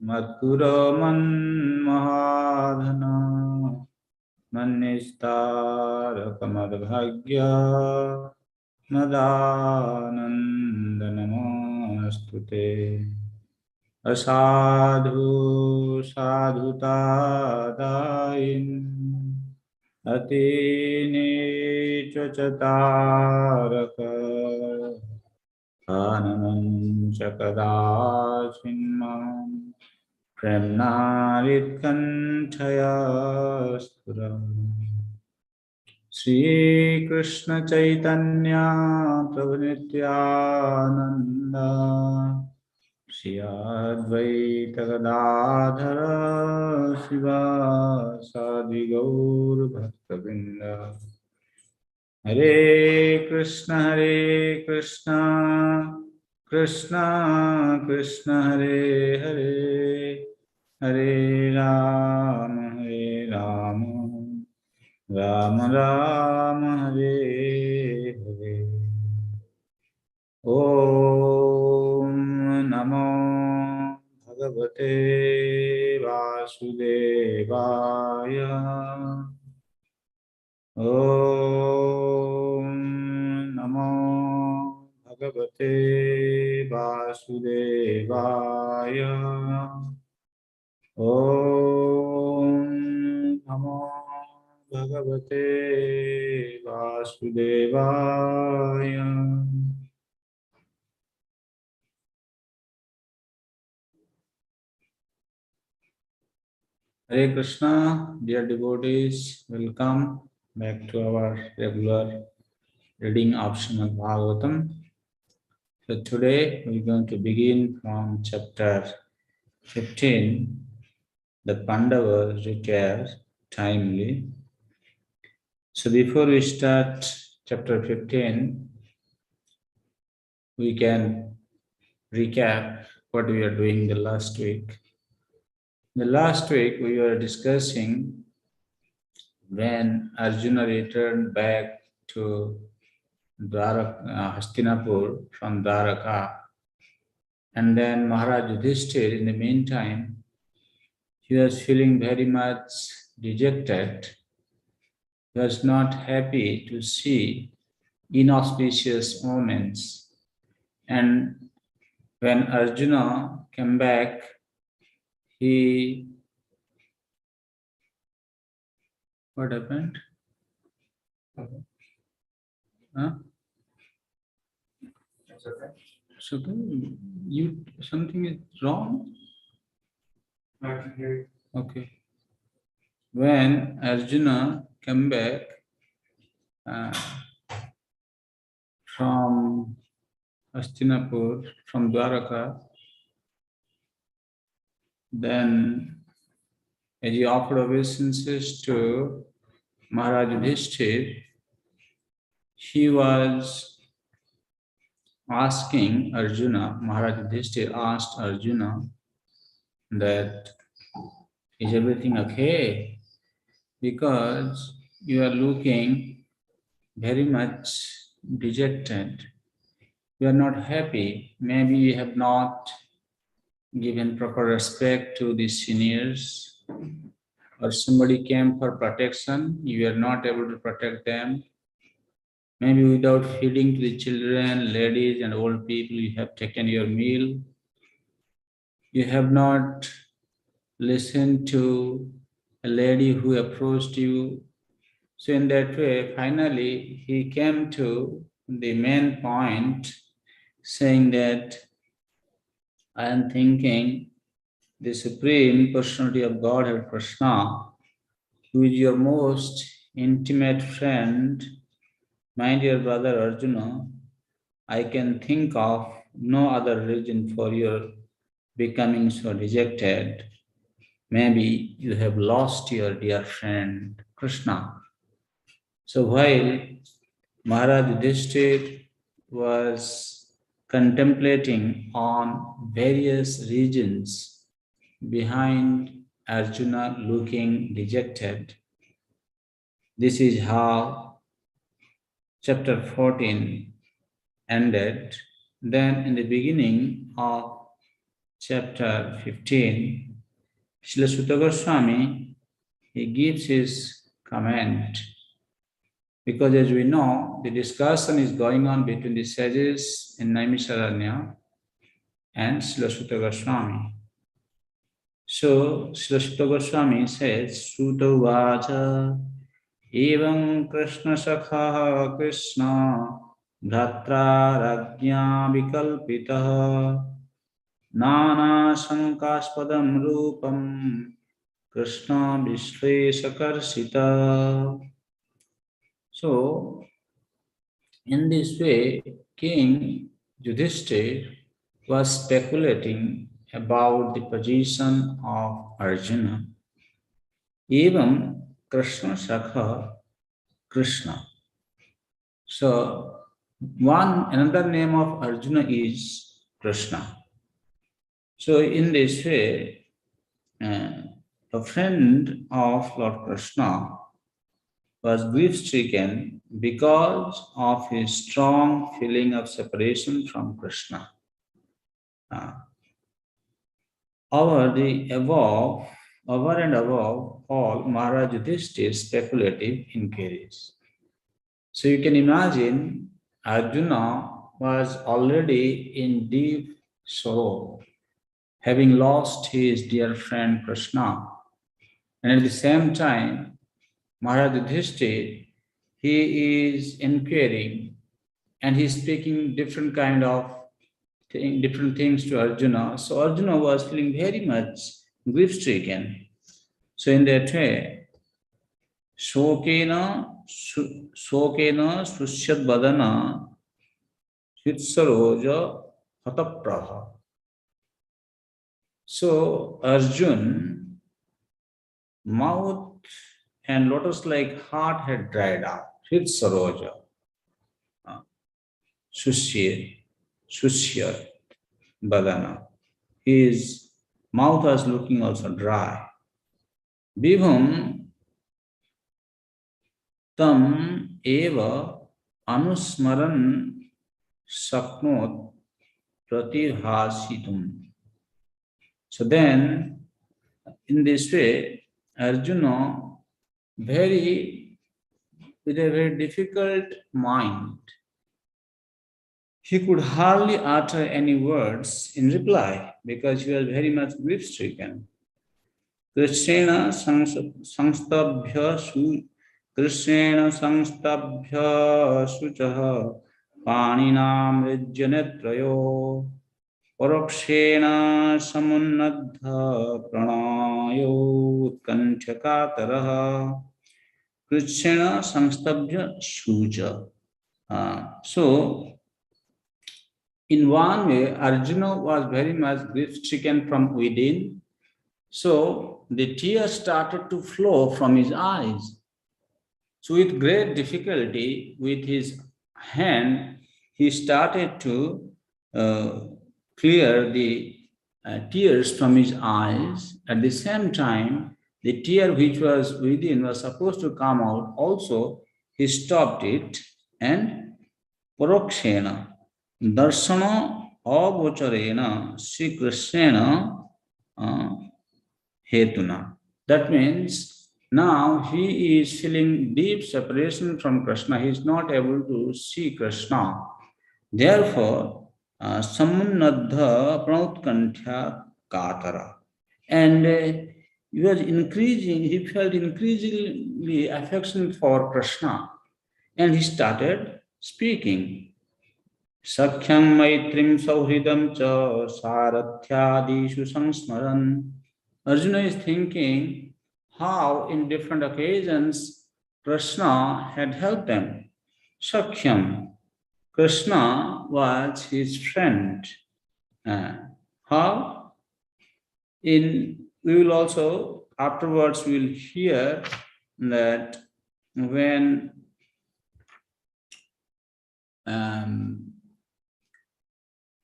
Madhura manmahadhana Mannistarakamadbhagya Madanandanamastute Asadhu sadhutadain Atine chachataraka Anamam chakadashinmam Premnaritkanthaya spuram Shri Krishna Chaitanya Prabhu Nityananda Shri Advaita Gadadhara Shiva Sadi Gaur Bhaktavinda Hare Krishna Krishna Krishna Hare Hare Hare Rama Rama Rama Hare Hare Om Namo Bhagavate Vasudevaya Om Namo Bhagavate Vasudevaya Om Namo Bhagavate Vasudevaya Hare Krishna, dear devotees, welcome back to our regular reading of Srimad Bhagavatam. So today we're going to begin from chapter 15, the Pandavas retire timely. So before we start chapter 15, we can recap what we are doing the last week. The last week we were discussing when Arjuna returned back to Hastinapur from Dwaraka, and then Maharaj Yudhishthir, in the meantime, he was feeling very much dejected. He was not happy to see inauspicious moments. And when Arjuna came back, what happened? Huh? So something is wrong? Okay. When Arjuna came back from Hastinapur, from Dwaraka, then as he offered obeisances to Maharaj Yudhishthir, he was asking Arjuna, Maharaj Yudhishthir asked Arjuna that, is everything okay? Because you are looking very much dejected. You are not happy. Maybe you have not given proper respect to the seniors, or somebody came for protection, you are not able to protect them. Maybe without feeding to the children, ladies and old people, you have taken your meal. You have not listened to a lady who approached you. So in that way, finally, he came to the main point, saying that I am thinking the Supreme Personality of Godhead, Krishna, who is your most intimate friend, my dear brother Arjuna, I can think of no other reason for your becoming so dejected. Maybe you have lost your dear friend Krishna. So while Maharaj Yudhishthir was contemplating on various reasons behind Arjuna looking dejected, this is how chapter 14 ended. Then in the beginning of chapter 15, Srila Sutta Goswami, he gives his comment because as we know, the discussion is going on between the sages in Naimisharanya and Srila Sutta Goswami. So, Srila Sutta Goswami says, Sutta Vacha Evam Krishna Sakha Krishna Dhatra Rajna Vikalpitaha Nana Sankaspadam Rupam Krishna Vishlesakarsita. So, in this way, King Yudhishthir was speculating about the position of Arjuna. Evam Krishna Sakha Krishna. So, another name of Arjuna is Krishna. So, in this way, a friend of Lord Krishna was grief-stricken because of his strong feeling of separation from Krishna. Over and above all Maharaj Yudhishthir's speculative inquiries. So you can imagine Arjuna was already in deep sorrow, having lost his dear friend Krishna. And at the same time, Maharaj Yudhishthir, he is inquiring and he's speaking different different things to Arjuna. So Arjuna was feeling very much grief-stricken. So in that way, Shokena Sushyad Badana Hitsaroja Hatapraha. So Arjun, mouth and lotus-like heart had dried up. Hitsaroja. Sushya Badana. His mouth was looking also dry. Vibhum tam eva anusmaran saknot pratirhasitum. So then, in this way, Arjuna, with a very difficult mind, he could hardly utter any words in reply because he was very much grief-stricken. Krishna sangstabhya suchaha paninam rijjanetrayo parokshena samunnadha pranayo utkanthakataraha. Krishna sangstabhya suja. So, in one way, Arjuna was very much grief-stricken from within. So the tears started to flow from his eyes. So with great difficulty, with his hand, he started to clear the tears from his eyes. At the same time, the tear which was within was supposed to come out. Also, he stopped it and parokshena darshana avocharena Sri Krishna hetuna. That means now he is feeling deep separation from Krishna. He is not able to see Krishna. Therefore, samunnadha pranutkanthya katara. And he felt increasingly affection for Krishna. And he started speaking. Sakhyam maitrim sauhridam cha sarathyadishu sangsmaran. Arjuna is thinking how in different occasions Krishna had helped them. Sakhyam. Krishna was his friend. How? We will also, afterwards, we will hear that when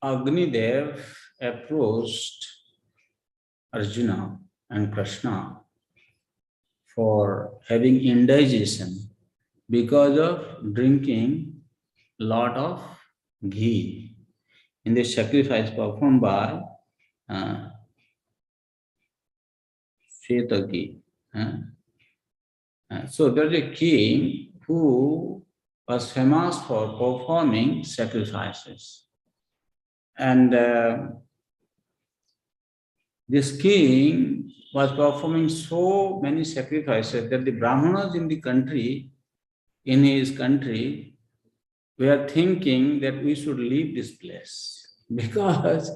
Agnidev approached Arjuna and Krishna for having indigestion because of drinking lot of ghee in the sacrifice performed by uh, Shetagi. So there's a king who was famous for performing sacrifices. And this king was performing so many sacrifices that the Brahmanas in his country, were thinking that we should leave this place. Because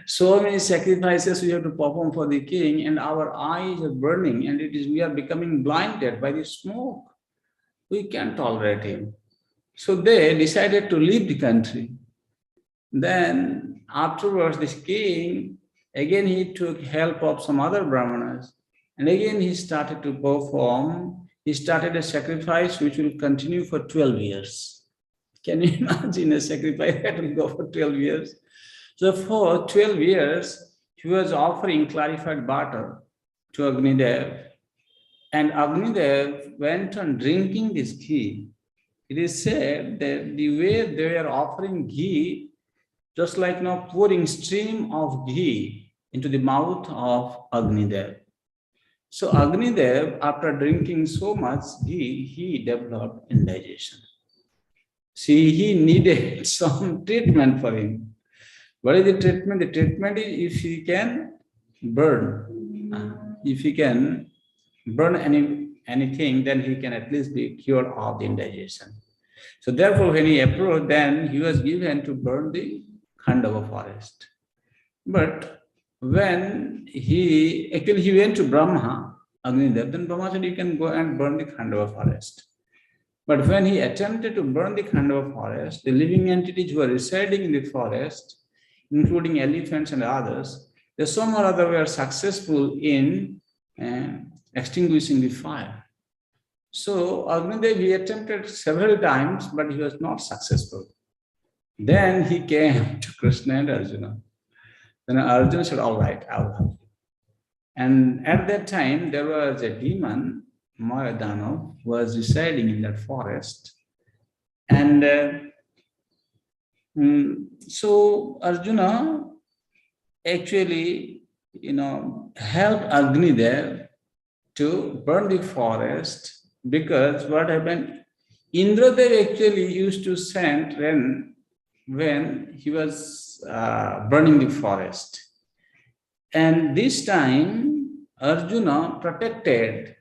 so many sacrifices we have to perform for the king, and our eyes are burning, and we are becoming blinded by the smoke. We can't tolerate him. So they decided to leave the country. Then afterwards, this king, again he took help of some other brahmanas, and again he started to perform. He started a sacrifice which will continue for 12 years. Can you imagine a sacrifice that will go for 12 years? So for 12 years, he was offering clarified butter to Agnidev, and Agnidev went on drinking this ghee. It is said that the way they were offering ghee, just like now pouring stream of ghee into the mouth of Agnidev. So Agnidev, after drinking so much ghee, he developed indigestion. See, he needed some treatment for him. What is the treatment? The treatment is if he can burn. If he can burn anything, then he can at least be cured of the indigestion. So therefore, when he approached, then he was given to burn the Khandava forest. But when he went to Brahma, Agnidev, then Brahma said, you can go and burn the Khandava forest. But when he attempted to burn the Khandava forest, the living entities who were residing in the forest, including elephants and others, they somehow or other were successful in extinguishing the fire. So Agnidev, he attempted several times, but he was not successful. Then he came to Krishna and Arjuna. Then Arjuna said, all right, I will help you. And at that time, there was a demon, Mayadano, who was residing in that forest. And so Arjuna actually, helped Agnidev to burn the forest, because what happened, Indradev actually used to send rain when he was burning the forest. And this time, Arjuna protected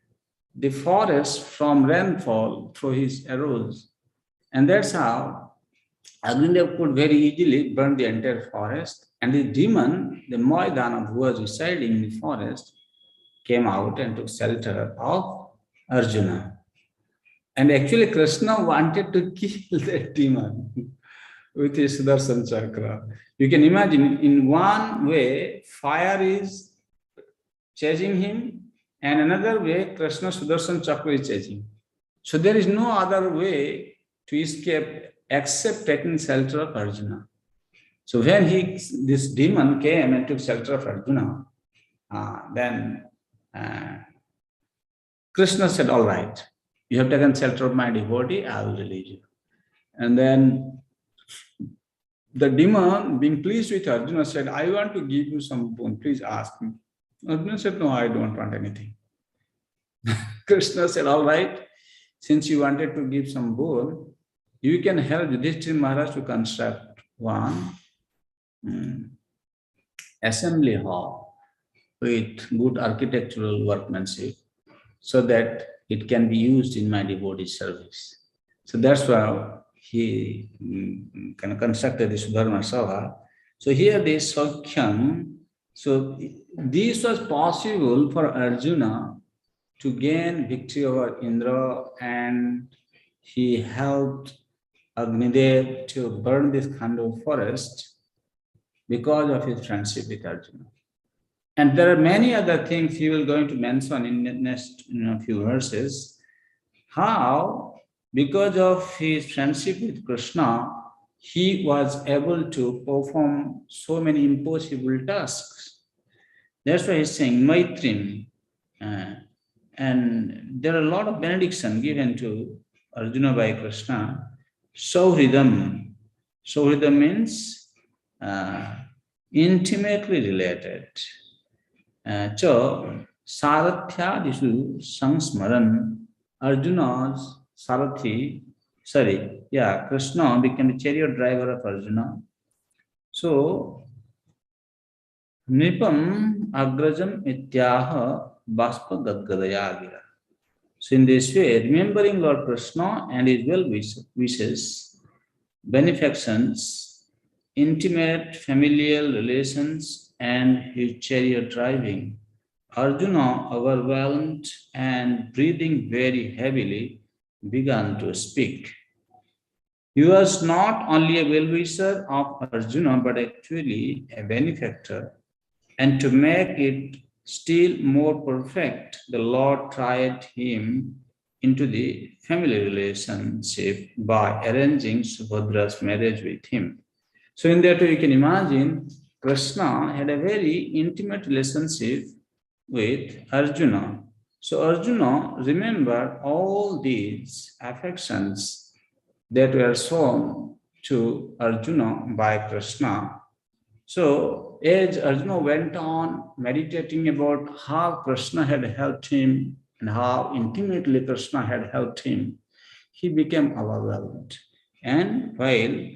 the forest from rainfall through his arrows. And that's how Agnidev could very easily burn the entire forest. And the demon, the Moidana, who was residing in the forest, came out and took shelter of Arjuna. And actually, Krishna wanted to kill that demon with his Sudarshan Chakra. You can imagine, in one way, fire is chasing him, and another way, Krishna Sudarshan Chakra is chasing. So there is no other way to escape except taking shelter of Arjuna. So when this demon came and took shelter of Arjuna, then Krishna said, all right, you have taken shelter of my devotee, I will release you. And then the demon, being pleased with Arjuna, said, I want to give you some boon, please ask me. Arjuna said, no, I don't want anything. Krishna said, all right, since you wanted to give some boon, you can help Yudhishthira Maharaj to construct one assembly hall with good architectural workmanship, so that it can be used in my devotee service. So that's why he constructed this Dharma Sabha. So here this Sakhyam, so this was possible for Arjuna to gain victory over Indra, and he helped Agnidev to burn this Khandava forest because of his friendship with Arjuna. And there are many other things he will going to mention in the next few verses. How, because of his friendship with Krishna, he was able to perform so many impossible tasks. That's why he's saying Maitrim. And there are a lot of benediction given to Arjuna by Krishna. Sauhridam. Sauhridam means intimately related. Cha Sarathya Sangsmaran, Arjuna's Sarathi, Krishna became the chariot driver of Arjuna. So, Nipam Agrajam Ityaha Baspa Gadgadaya Gira. So, in this way, remembering Lord Krishna and his well wishes, benefactions, intimate familial relations, and his chariot driving, Arjuna, overwhelmed and breathing very heavily, began to speak. He was not only a well-wisher of Arjuna, but actually a benefactor. And to make it still more perfect, the Lord tried him into the family relationship by arranging Subhadra's marriage with him. So in that way, you can imagine Krishna had a very intimate relationship with Arjuna. So Arjuna remembered all these affections that were shown to Arjuna by Krishna. So as Arjuna went on meditating about how Krishna had helped him and how intimately Krishna had helped him, he became overwhelmed. And while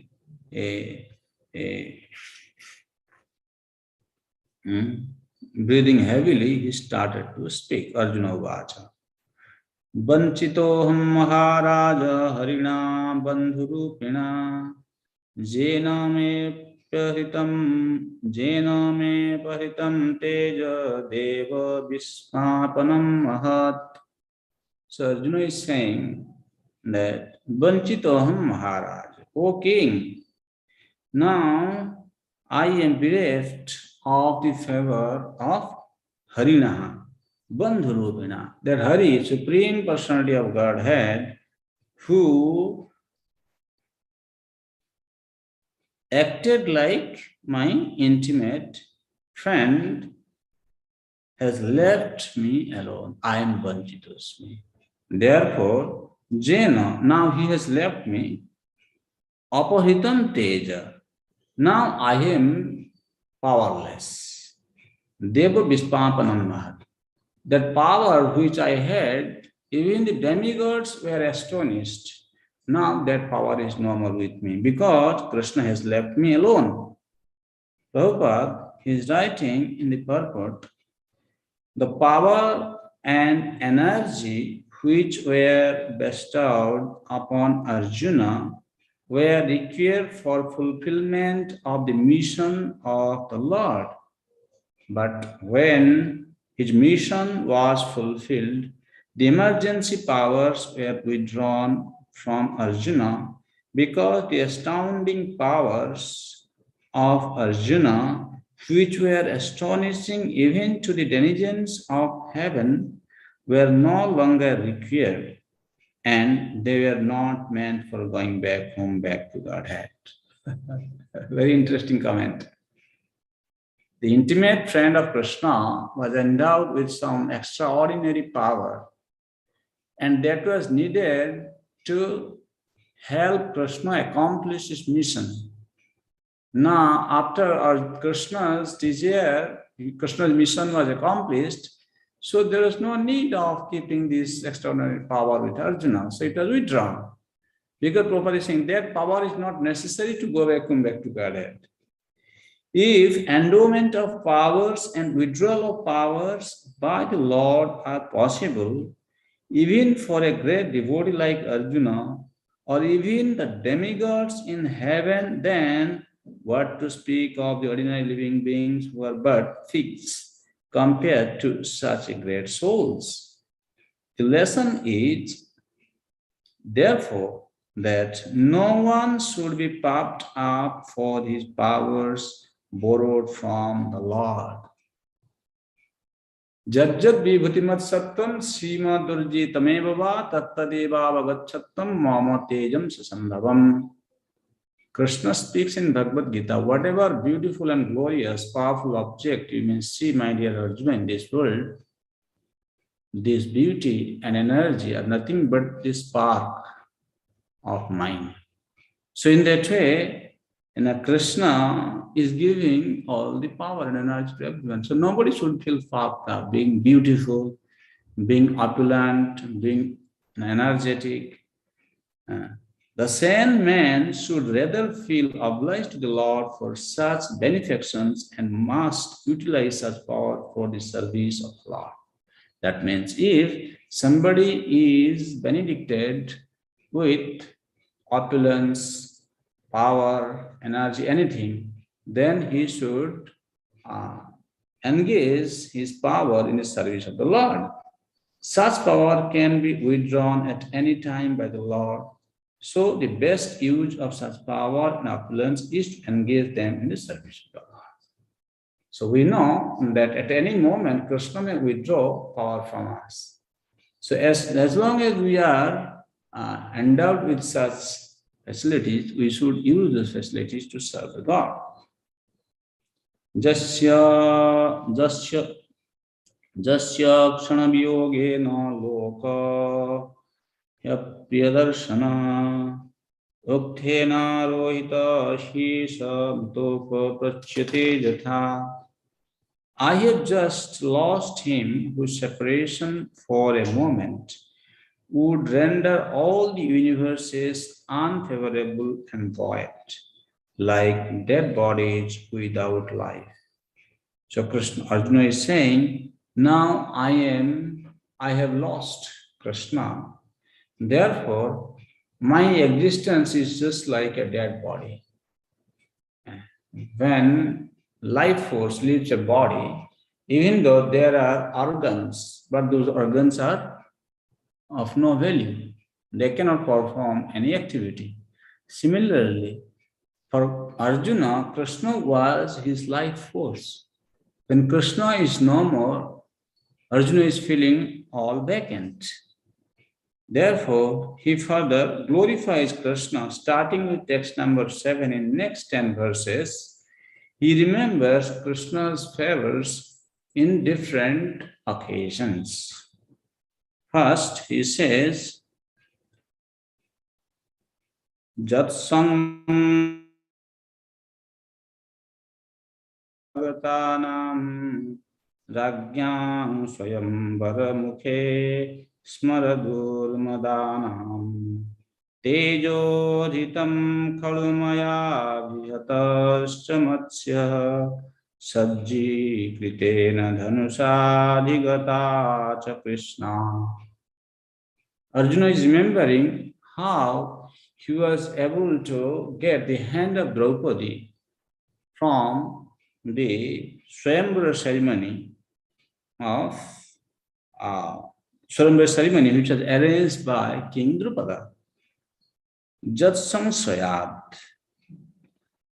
a, a, breathing heavily, he started to speak. Arjuna Vacha. Vanchitoham Maharaja Harina Bandhurupina Jena me paritam teja deva vismapanam mahat. So Arjuna is saying that Vanchitoham Maharaj, O king, now I am bereft of the favor of Harinaha, Bandhurupina, that Hari, Supreme Personality of Godhead, who acted like my intimate friend, has left me alone. I am Vanchitosmi. Therefore, Jena, now he has left me. Apahitam Teja, now I am powerless. Deva Vispapanam Mahat. That power which I had, even the demigods were astonished. Now that power is no more with me because Krishna has left me alone. Prabhupada is writing in the purport, the power and energy which were bestowed upon Arjuna were required for fulfillment of the mission of the Lord. But when his mission was fulfilled, the emergency powers were withdrawn from Arjuna because the astounding powers of Arjuna, which were astonishing even to the denizens of heaven, were no longer required, and they were not meant for going back home, back to Godhead. Very interesting comment. The intimate friend of Krishna was endowed with some extraordinary power, and that was needed to help Krishna accomplish his mission. Now, after Krishna's desire, Krishna's mission was accomplished, so there was no need of keeping this extraordinary power with Arjuna. So it was withdrawn. Because Prabhupada is saying that power is not necessary to come back to Godhead. If endowment of powers and withdrawal of powers by the Lord are possible, even for a great devotee like Arjuna, or even the demigods in heaven, then what to speak of the ordinary living beings who are but figs compared to such a great souls? The lesson is, therefore, that no one should be puffed up for his powers borrowed from the Lord. Jajjad vibhutimat sattam sima durji tameva tattadeva vagachattam mama tejam sasandhavam. Krishna speaks in Bhagavad Gita, whatever beautiful and glorious, powerful object you may see, my dear Arjuna, in this world, this beauty and energy are nothing but this spark of mind. So in that way, And Krishna is giving all the power and energy to everyone. So nobody should feel fucked up, being beautiful, being opulent, being energetic. Uh, the sane man should rather feel obliged to the Lord for such benefactions and must utilize such power for the service of Lord. That means if somebody is benedicted with opulence, power, energy, anything, then he should uh, engage his power in the service of the Lord. Such power can be withdrawn at any time by the Lord. So, the best use of such power and opulence is to engage them in the service of the Lord. So, we know that at any moment Krishna may withdraw power from us. So, as long as we are endowed with such facilities, we should use those facilities to serve the God. Jasya, jasya, jasya kshanabhyogena loka priyadarsana ukthena rohita shisha topa prachyate jatha. I have just lost him whose separation for a moment would render all the universes unfavorable and void, like dead bodies without life. So Krishna Arjuna is saying, now I have lost Krishna. Therefore, my existence is just like a dead body. When life force leaves a body, even though there are organs, but those organs are of no value. They cannot perform any activity. Similarly, for Arjuna, Krishna was his life force. When Krishna is no more, Arjuna is feeling all vacant. Therefore, he further glorifies Krishna, starting with text number 7 in next 10 verses. He remembers Krishna's favors in different occasions. First, he says, Jatsam Bhagavatanam Rajñam Swayamvara Mukhe Smaradurmadanam Tejoritam Kalumaya Vihatascha Matsya Sajji Kritena Dhanusadhigata Cha Krishna. Arjuna is remembering how he was able to get the hand of Draupadi from the Swayamvara ceremony of Swayamvara ceremony which was arranged by King Drupada. Jatsam Swayat,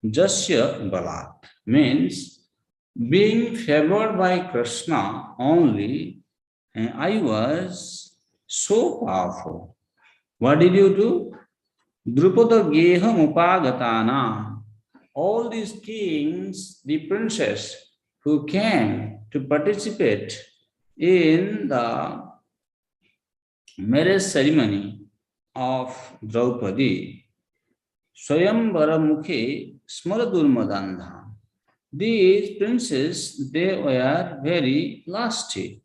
Jasya Balat means being favored by Krishna only, and I was so powerful. What did you do? Drupada Geham Upagatana. All these kings, the princes who came to participate in the marriage ceremony of Draupadi, Swayamvara Mukhe Smaradurmadandha. These princes, they were very lusty.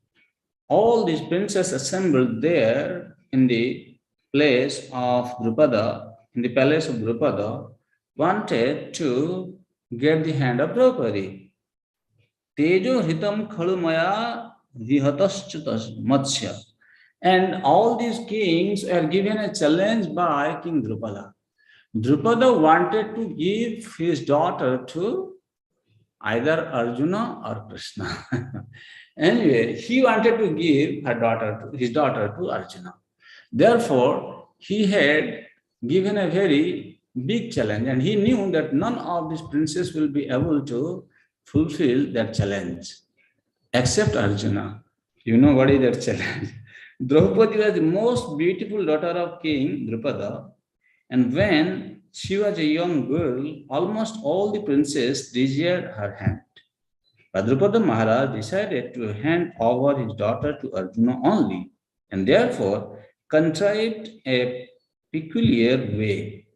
All these princes assembled there in the place of Drupada, in the palace of Drupada, wanted to get the hand of Draupadi. Tejo hitam khalumaya vihataschatas matsya. And all these kings are given a challenge by King Drupada. Drupada wanted to give his daughter to either Arjuna or Krishna. Anyway, he wanted to give his daughter to Arjuna. Therefore, he had given a very big challenge, and he knew that none of these princes will be able to fulfill that challenge except Arjuna. You know what is that challenge? Draupadi was the most beautiful daughter of King Drupada, and when she was a young girl, almost all the princes desired her hand. But Drupada Maharaj decided to hand over his daughter to Arjuna only, and therefore contrived a peculiar way.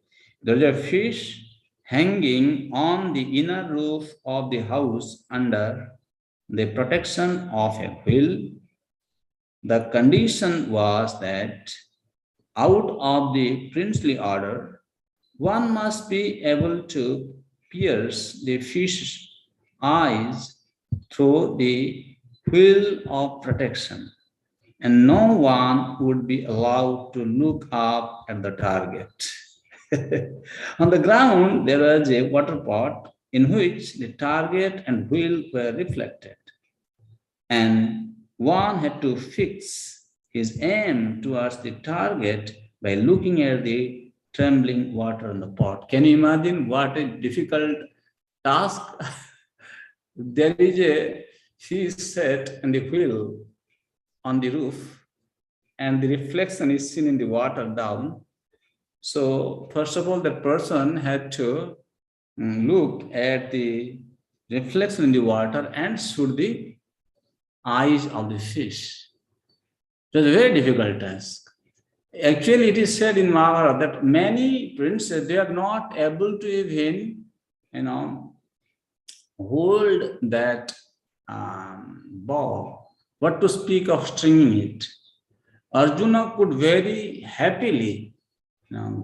There is a fish hanging on the inner roof of the house under the protection of a wheel. The condition was that out of the princely order, one must be able to pierce the fish's eyes through the wheel of protection, and no one would be allowed to look up at the target. On the ground, there was a water pot in which the target and wheel were reflected, and one had to fix his aim towards the target by looking at the trembling water in the pot. Can you imagine what a difficult task? There is a fish set in the wheel on the roof, and the reflection is seen in the water down. So, first of all, the person had to look at the reflection in the water and shoot the eyes of the fish. It was a very difficult task. Actually, it is said in Mahabharata that many princes, they are not able to even, hold that bow. What to speak of stringing it? Arjuna could very happily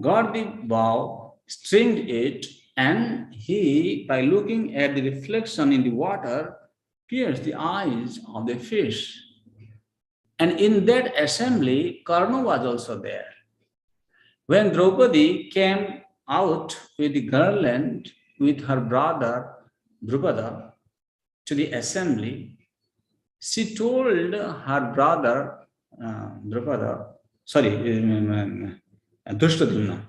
got the bow, stringed it, and he, by looking at the reflection in the water, pierced the eyes of the fish. And in that assembly, Karna was also there. When Draupadi came out with the garland with her brother Drupada to the assembly, she told her brother Drupada, Drishtadumna,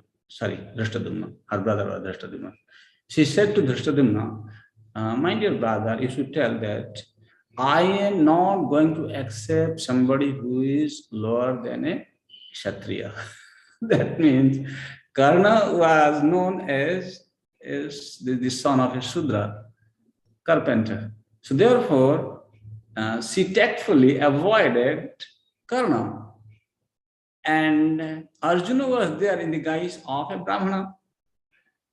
her brother was Drishtadumna. She said to Drishtadumna, my dear brother, you should tell that I am not going to accept somebody who is lower than a Kshatriya. That means Karna was known as the son of a Shudra, carpenter. So therefore, she tactfully avoided Karna. And Arjuna was there in the guise of a Brahmana.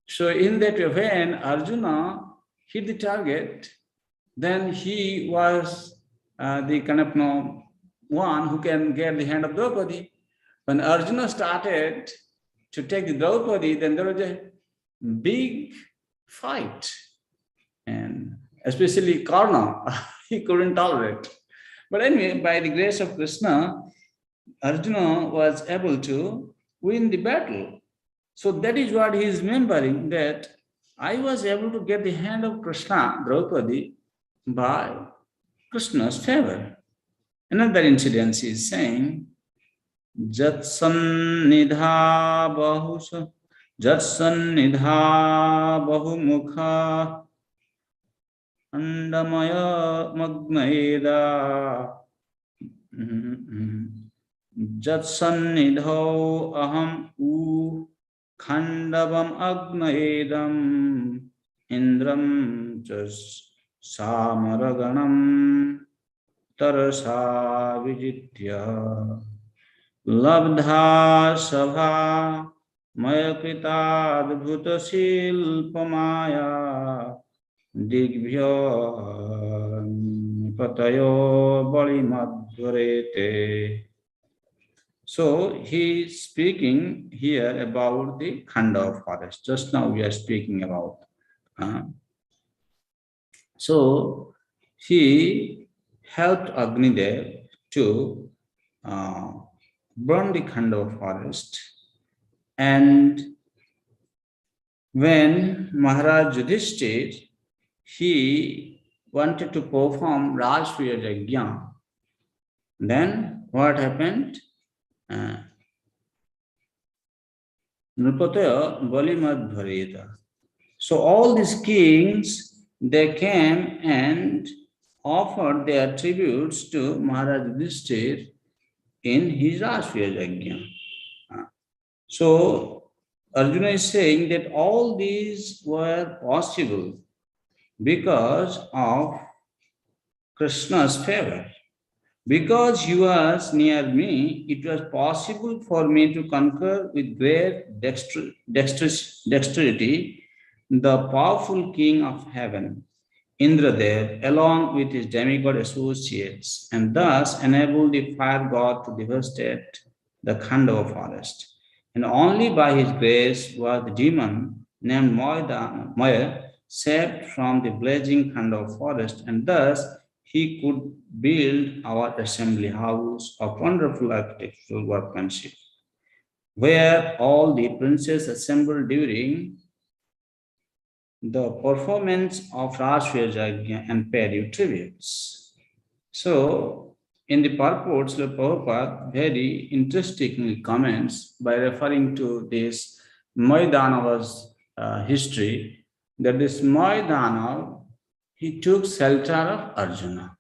So in that way, when Arjuna hit the target, then he was the kind of one who can get the hand of Draupadi. When Arjuna started to take the Draupadi, then there was a big fight. And especially Karna, he couldn't tolerate. But anyway, by the grace of Krishna, Arjuna was able to win the battle. So that is what he is remembering, that I was able to get the hand of Krishna, Draupadi, by Krishna's favor. Another incident he is saying, Jatsannidha bahumukha andamaya magnaeda Jatsannidho aham u khandavam agnaedam indram jas samaraganam tarasa vijitya labdha sabha mayakritadbhuta silpamaya digbhyo patayo balimadvarete. So he is speaking here about the Khanda forest. Just now we are speaking about. So he helped Agnidev to burn the Khanda forest. And when Maharaj Yudhishthir, he wanted to perform Rajsuya Yajna, then what happened? Nrupataya Balimadbhareta. So all these kings, they came and offered their tributes to Maharaj Yudhishthir in his Rashtriya Yajna. So Arjuna is saying that all these were possible because of Krishna's favor. Because he was near me, it was possible for me to conquer with great dexterity the powerful king of heaven, Indradev, along with his demigod associates, and thus enabled the fire god to devastate the Khandava forest. And only by his grace was the demon named Maya saved from the blazing Khandava forest, and thus he could build our assembly house of wonderful architectural workmanship, where all the princes assembled during the performance of Rashtriya Yajna and paid you tributes. So, in the purports, Srila Prabhupada very interestingly comments by referring to this Maidanava's history, that this Maidanav, he took shelter of Arjuna.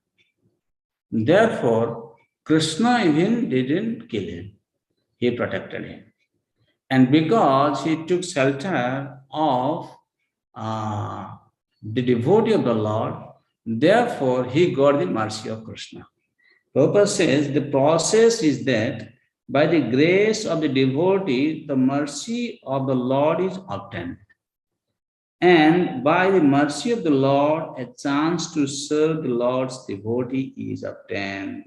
Therefore, Krishna even didn't kill him, he protected him. And because he took shelter of the devotee of the Lord, therefore he got the mercy of Krishna. Prabhupada says the process is that by the grace of the devotee, the mercy of the Lord is obtained. And by the mercy of the Lord, a chance to serve the Lord's devotee is obtained.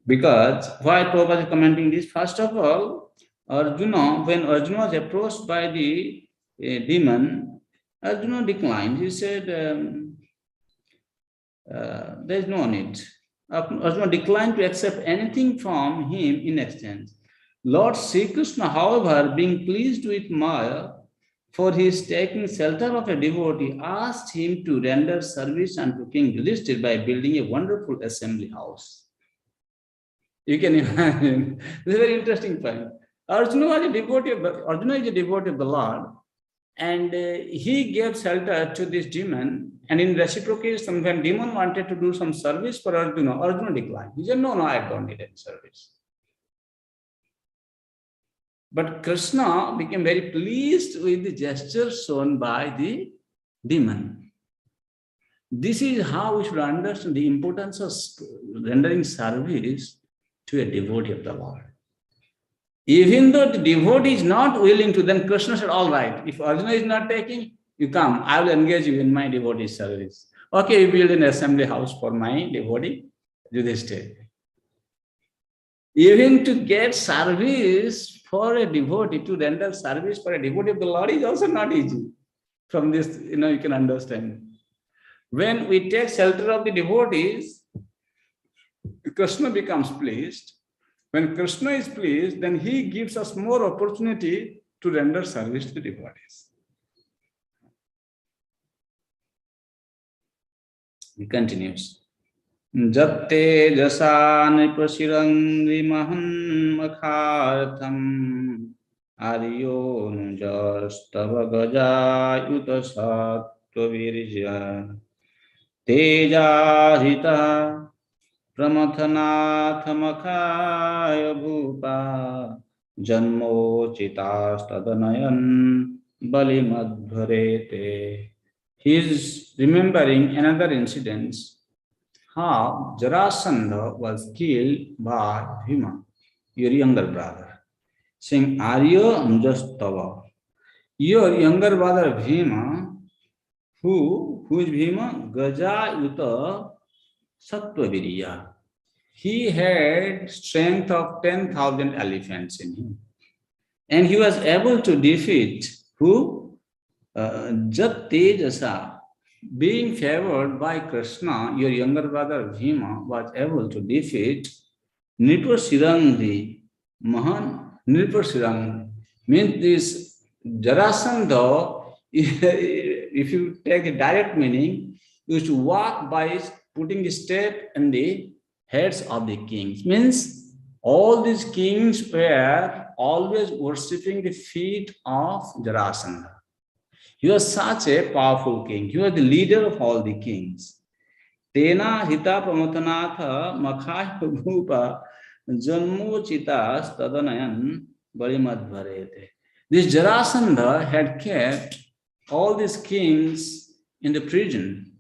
Because why Prabhupada is commenting this? First of all, Arjuna, when Arjuna was approached by the demon, Arjuna declined. He said, there is no need. Arjuna declined to accept anything from him in exchange. Lord Sri Krishna, however, being pleased with Maya for his taking shelter of a devotee, asked him to render service unto King Yudhishthira by building a wonderful assembly house. You can imagine. This is a very interesting point. Arjuna is a devotee of the Lord, and he gave shelter to this demon. And in reciprocation, when demon wanted to do some service for Arjuna, Arjuna declined. He said, no, I don't need any service. But Krishna became very pleased with the gesture shown by the demon. This is how we should understand the importance of rendering service to a devotee of the Lord. Even though the devotee is not willing to, then Krishna said, all right, if Arjuna is not taking, you come, I will engage you in my devotee service. Okay, you build an assembly house for my devotee, Yudhishthira. Even to get service for a devotee, to render service for a devotee of the Lord is also not easy. From this, you can understand. When we take shelter of the devotees, Krishna becomes pleased. When Krishna is pleased, then he gives us more opportunity to render service to the devotees. He continues. Jatte jasa nipasirangri mahan makhartham aryo nujastava gaja yuta sattva virja teja hita Pramathanathamakhaya bhupa janmochitastadanayan balimadbharete. He is remembering another incident, how Jarasandha was killed by Bhima, your younger brother, saying, Arya Anujastava. Your younger brother Bhima, who is Bhima? Gaja Yuta Sattva Viriya. He had strength of 10,000 elephants in him. And he was able to defeat who? Jat Tejasa. Being favored by Krishna, your younger brother Bhima was able to defeat Nripasirangri. Mahan Nripasirangri. Means this Jarasandha, if you take a direct meaning, used to walk by putting a step in the heads of the kings. Means all these kings were always worshipping the feet of Jarasandha. He was such a powerful king. He was the leader of all the kings. Tena hita pramathanatha makhaya bhupa janmochitas tadanayan barimadbharete. This Jarasandha had kept all these kings in the prison,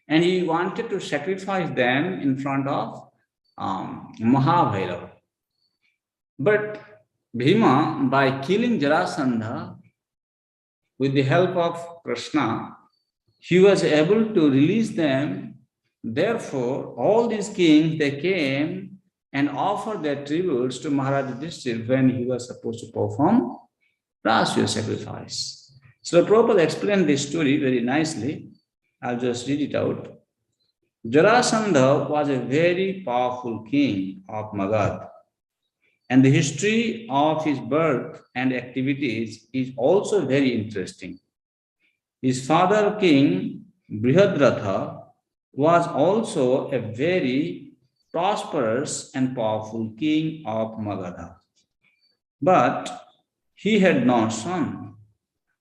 and he wanted to sacrifice them in front of Mahabhairava. But Bhima, by killing Jarasandha, with the help of Krishna, he was able to release them. Therefore, all these kings, they came and offered their tributes to Maharaj Yudhishthira when he was supposed to perform Rashtriya sacrifice. So Prabhupada explained this story very nicely. I'll just read it out. Jarasandha was a very powerful king of Magad, and the history of his birth and activities is also very interesting. His father, King Brihadratha, was also a very prosperous and powerful king of Magadha. But he had no son,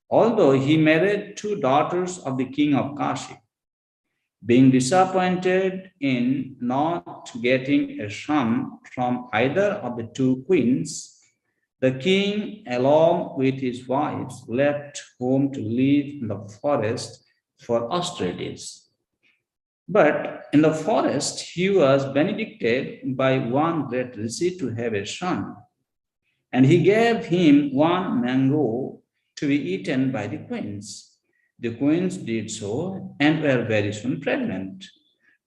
although he married two daughters of the king of Kashi. Being disappointed in not getting a son from either of the two queens, the king, along with his wives, left home to live in the forest for austerities. But in the forest, he was benedicted by one great rishi to have a son, and he gave him one mango to be eaten by the queens. The queens did so and were very soon pregnant.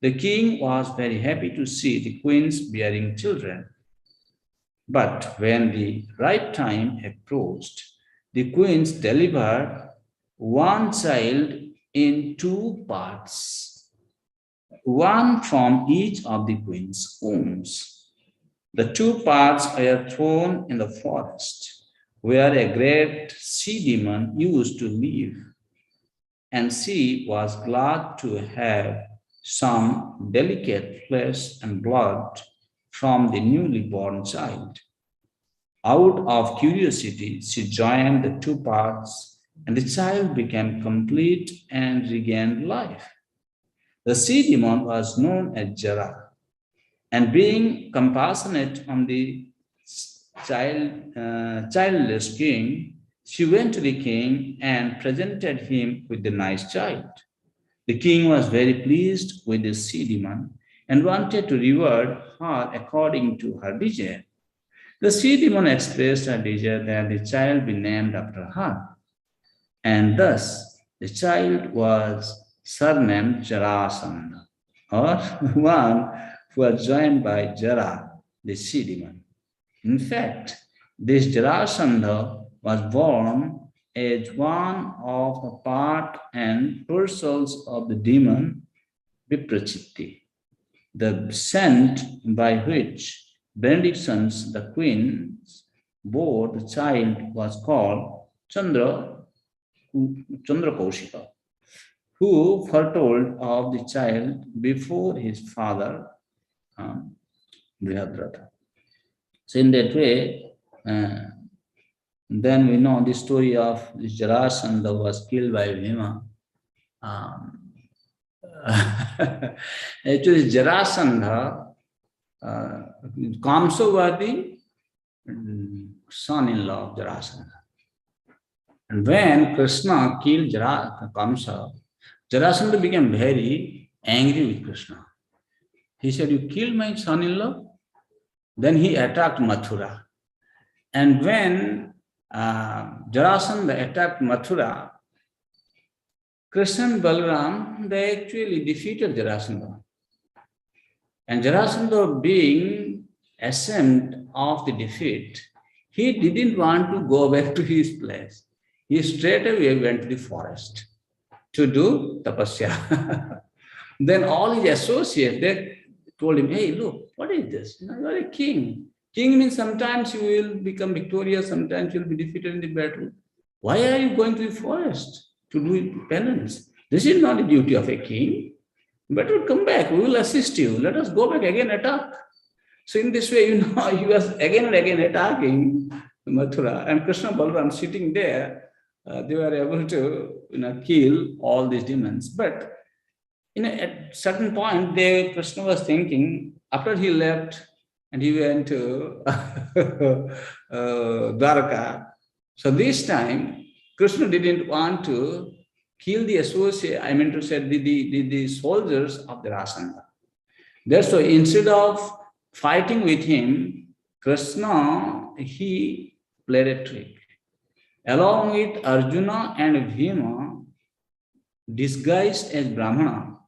The king was very happy to see the queens bearing children. But when the right time approached, the queens delivered one child in two parts, one from each of the queen's wombs. The two parts were thrown in the forest, where a great sea demon used to live, and she was glad to have some delicate flesh and blood from the newly born child. Out of curiosity, she joined the two parts, and the child became complete and regained life. The sea demon was known as Jara, and being compassionate on the childless king, she went to the king and presented him with the nice child. The king was very pleased with the sea demon and wanted to reward her according to her desire. The sea demon expressed her desire that the child be named after her, and thus the child was surnamed Jarasandha, or one who was joined by Jara, the sea demon. In fact, this Jarasandha was born as one of the part and parcels of the demon Viprachitti, the scent by which benedictions the queens bore the child was called Chandrakaushika, who foretold of the child before his father, Brihadratha. So in that way, then we know the story of this Jarasandha was killed by Bhima. Actually, Jarasandha, Kamsa was the son-in-law of Jarasandha. And when Krishna killed Kamsa, Jarasandha became very angry with Krishna. He said, "You killed my son-in-law?" Then he attacked Mathura. And when Jarasandha attacked Mathura, Krishna and Balaram, they actually defeated Jarasandha. And Jarasandha, being ashamed of the defeat, he didn't want to go back to his place. He straight away went to the forest to do tapasya. Then all his associates, they told him, "Hey, look, what is this? You are a king. King means sometimes you will become victorious, sometimes you will be defeated in the battle. Why are you going to the forest to do penance? This is not the duty of a king. Better come back, we will assist you. Let us go back again, attack." So in this way, he was again and again attacking Mathura, and Krishna Balaram sitting there, they were able to kill all these demons. But at certain point, Krishna was thinking, after he left and he went to Dwarka. So this time, Krishna didn't want to kill the associate, I mean to say the soldiers of the Rasandha. Therefore, instead of fighting with him, Krishna, he played a trick. Along with Arjuna and Bhima, disguised as Brahmana,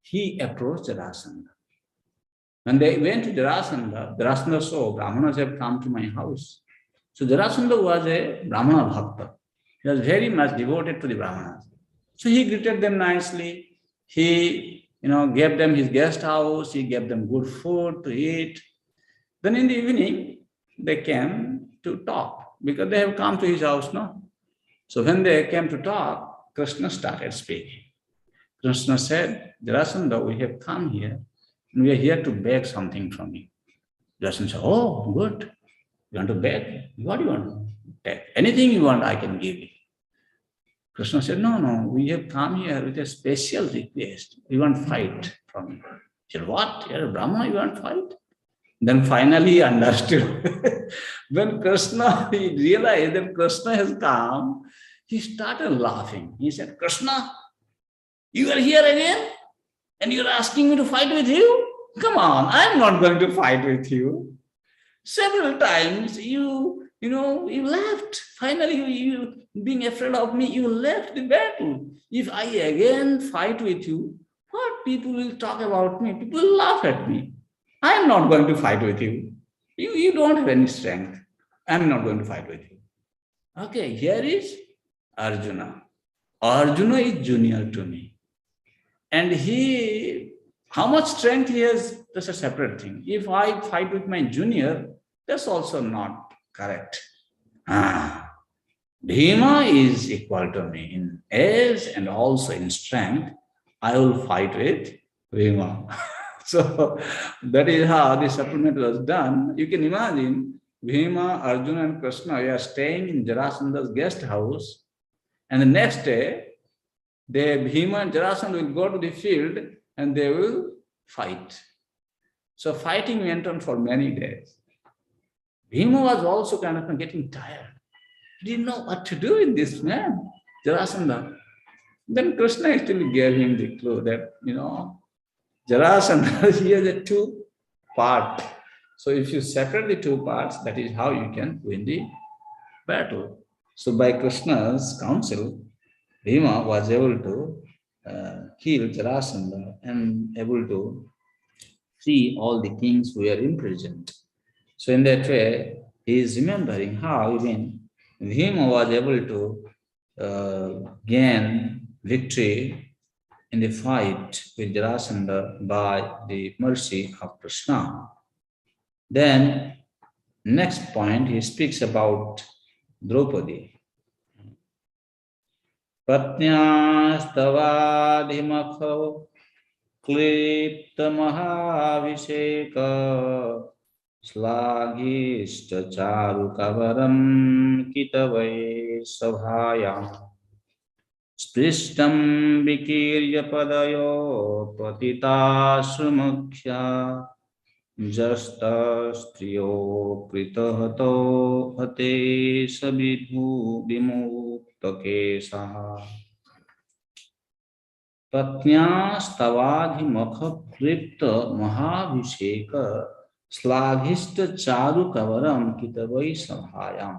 he approached Jarasandha. When they went to Jarasandha saw Brahmanas have come to my house. So Jarasandha was a Brahmana Bhakta. He was very much devoted to the Brahmanas. So he greeted them nicely. He, gave them his guest house. He gave them good food to eat. Then in the evening, they came to talk because they have come to his house, no? So when they came to talk, Krishna started speaking. Krishna said, Jarasandha, we have come here and we are here to beg something from you. Jarasandha said, oh, good. You want to beg? What do you want to beg? Anything you want, I can give you. Krishna said, no, we have come here with a special request. We want fight from you. He said, what? You're a Brahmana, you want fight? Then finally he understood. When Krishna, he realized that Krishna has come, he started laughing. He said, Krishna, you are here again? And you're asking me to fight with you? Come on, I'm not going to fight with you. Several times you left. Finally, you being afraid of me, you left the battle. If I again fight with you, what people will talk about me? People will laugh at me. I am not going to fight with you. You don't have any strength. I'm not going to fight with you. Okay, here is Arjuna. Arjuna is junior to me. And how much strength he has, that's a separate thing. If I fight with my junior, that's also not correct. Bhima is equal to me in age and also in strength. I will fight with Bhima. So that is how the settlement was done. You can imagine Bhima, Arjuna, and Krishna, we are staying in Jarasandha's guest house, and the next day, Bhima and Jarasandha will go to the field and they will fight. So fighting went on for many days. Bhima was also kind of getting tired. He didn't know what to do with this man, Jarasandha. Then Krishna actually gave him the clue that, Jarasandha, he has a two part. So if you separate the two parts, that is how you can win the battle. So by Krishna's counsel, Bhima was able to kill Jarasandha and able to free all the kings who were imprisoned. So in that way, he is remembering how even Bhima was able to gain victory in the fight with Jarasandha by the mercy of Krishna. Then, next point, he speaks about Draupadi. Patnyastavaadhimakho klipta mahavisheka slagishta charu kavaram kitavai sabhayam spristam vikirya padayo patitasumukhya jasta striyo kritahato hate sabidhu vimukta kesaha patnyastavaadhimakha klipta mahavisheka slaghishta charu kavaram kitavai sabhayam.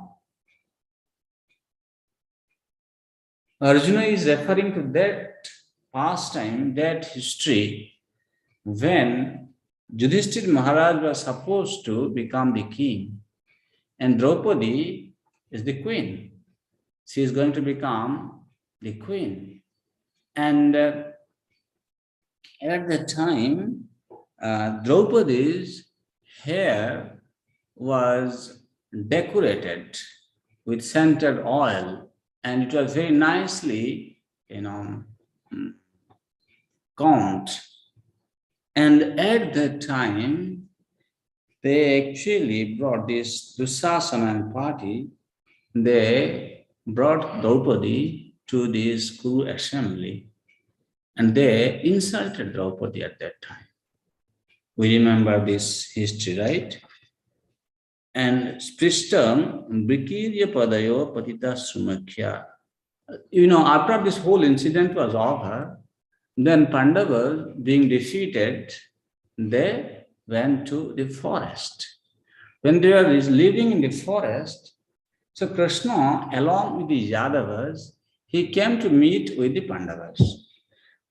Arjuna is referring to that pastime, that history, when Yudhishthira Maharaj was supposed to become the king, and Draupadi is the queen. She is going to become the queen. And at the time, Draupadi's hair was decorated with scented oil, and it was very nicely, combed. And at that time, they actually brought this Dusasana party. They brought Draupadi to this Kuru assembly, and they insulted Draupadi at that time. We remember this history, right? And Sprishtam Brikirya Padayo Patita Sumakhya. After this whole incident was over, then Pandavas, being defeated, they went to the forest. When they were living in the forest, So Krishna, along with the Yadavas, he came to meet with the Pandavas.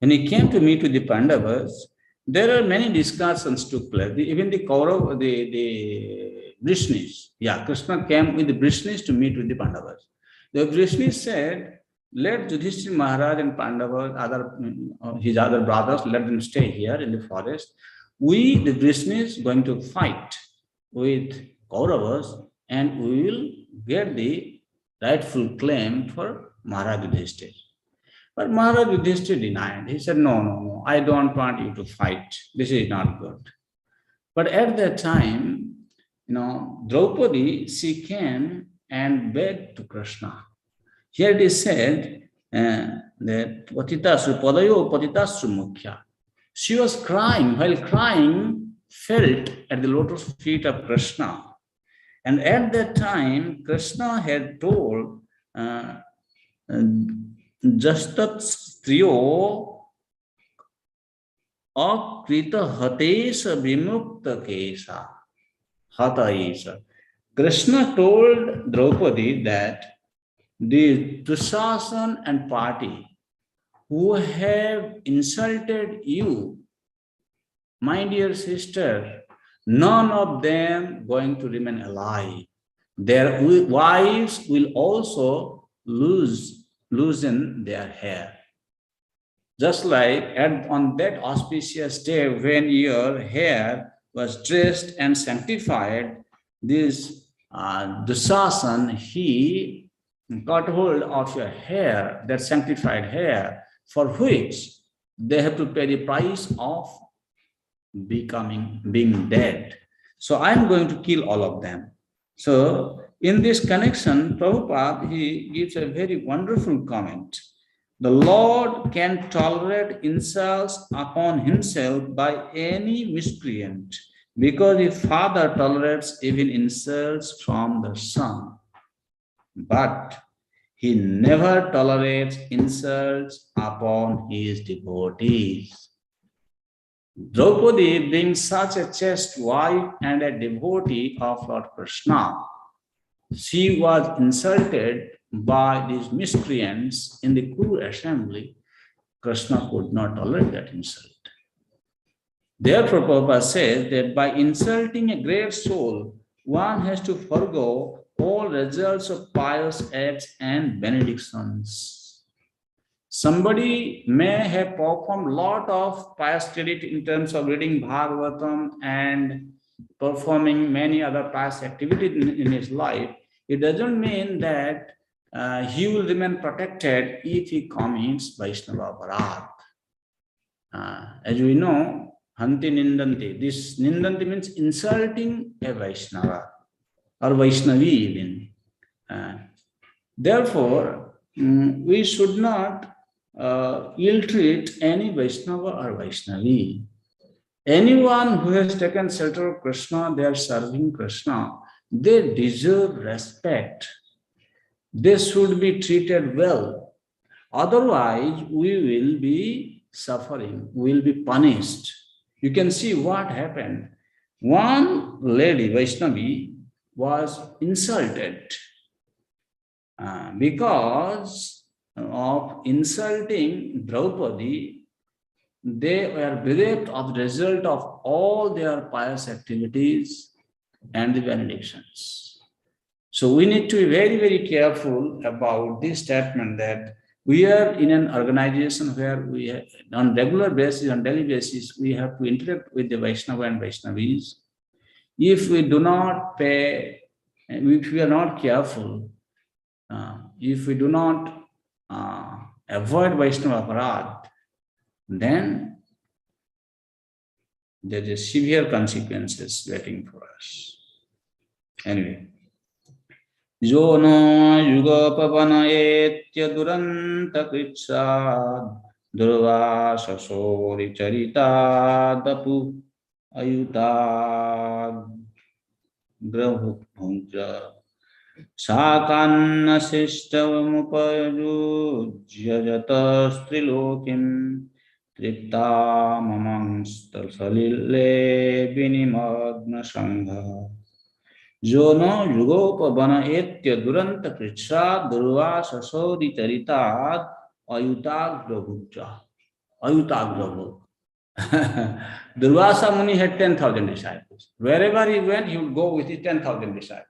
When he came to meet with the Pandavas, there are many discussions took place. Even the Kaurav, the Vrishnis, yeah, Krishna came with the Vrishnis to meet with the Pandavas. The Vrishnis said, let Yudhishthira Maharaj and Pandavas, his other brothers, let them stay here in the forest. We, the Vrishnis, going to fight with Kauravas and we will get the rightful claim for Maharaj Yudhishthira. But Maharaj Yudhishthira denied. He said, no, no, no, I don't want you to fight. This is not good. But at that time, Draupadi, she came and begged to Krishna. Here it is said that Patitasru, Padayo Patitasru Mukhya. She was crying, while crying, felt at the lotus feet of Krishna. And at that time, Krishna had told, Jastat striyo akrita hatesa vimukta kesa hataesa. Krishna told Draupadi that the Dushasan and party who have insulted you, my dear sister, none of them going to remain alive. Their wives will also loosen their hair. Just like on that auspicious day when your hair was dressed and sanctified, this Dusasan, he got hold of your hair, that sanctified hair, for which they have to pay the price of being dead. So I'm going to kill all of them. So in this connection, Prabhupada, he gives a very wonderful comment. The Lord can tolerate insults upon himself by any miscreant, because the Father tolerates even insults from the Son. But he never tolerates insults upon his devotees. Draupadi, being such a chaste wife and a devotee of Lord Krishna, she was insulted by these miscreants in the Kuru assembly. Krishna could not tolerate that insult. Therefore, Prabhupada says that by insulting a great soul, one has to forego all results of pious acts and benedictions. Somebody may have performed a lot of pious credit in terms of reading Bhagavatam and performing many other pious activities in his life. It doesn't mean that he will remain protected if he commits Vaishnava Aparadh. As we know, Hanti Nindanti. This Nindanti means insulting a Vaishnava or Vaishnavi even. Therefore, we should not ill-treat any Vaishnava or Vaishnavi. Anyone who has taken shelter of Krishna, they are serving Krishna. They deserve respect. They should be treated well. Otherwise, we will be suffering, we will be punished. You can see what happened. One lady, Vaishnavi, was insulted because of insulting Draupadi. They were bereft of the result of all their pious activities and the benedictions. So we need to be very, very careful about this statement that we are in an organization where we have, on regular basis, on daily basis, we have to interact with the Vaishnava and Vaishnavis. If we do not pay, if we are not careful, if we do not avoid Vaishnava Aparadh, then there is severe consequences waiting for us. Anyway. Jo no yugopavanayetya duranta kritsad durvasa sori charita dapu ayutad grahubhunja sakanna sistamupayujya jatastrilokim tripta mamangsta salile binimagna sangha. Jono Yugopavana Etya Duranta Kritsha Durva Sasodi Taritad Ayutag Prabhucha. Ayutag Prabhu. Durvasa Muni had 10,000 disciples. Wherever he went, he would go with his 10,000 disciples.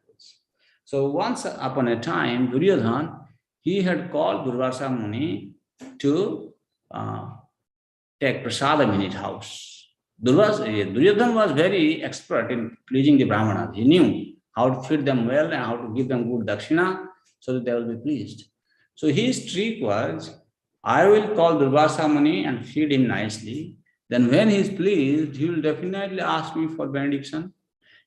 So once upon a time, Duryodhan, he had called Durvasa Muni to take prasadam in his house. Duryodhan was very expert in pleasing the Brahmanas. He knew how to feed them well and how to give them good dakshina so that they will be pleased. So his trick was, I will call Durvasa Muni and feed him nicely. Then when he is pleased, he will definitely ask me for benediction.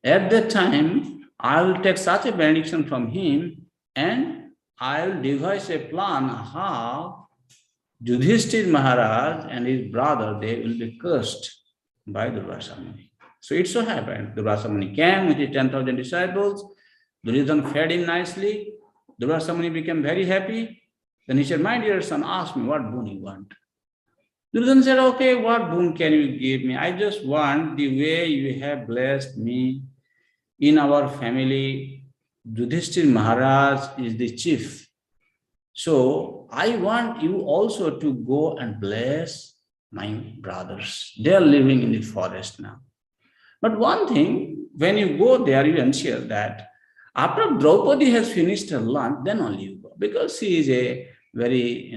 At that time, I will take such a benediction from him and I will devise a plan how Yudhishthir Maharaj and his brother, they will be cursed by Durvasa Muni. So it so happened, Durvasa Muni came with his 10,000 disciples. Duryodhana fed him nicely. Durvasa Muni became very happy. Then he said, my dear son, ask me what boon you want. Duryodhana said, okay, what boon can you give me? I just want the way you have blessed me in our family. Yudhishthir Maharaj is the chief. So I want you also to go and bless my brothers. They are living in the forest now. But one thing, when you go there, you ensure that after Draupadi has finished her lunch, then only you go. Because she is a very,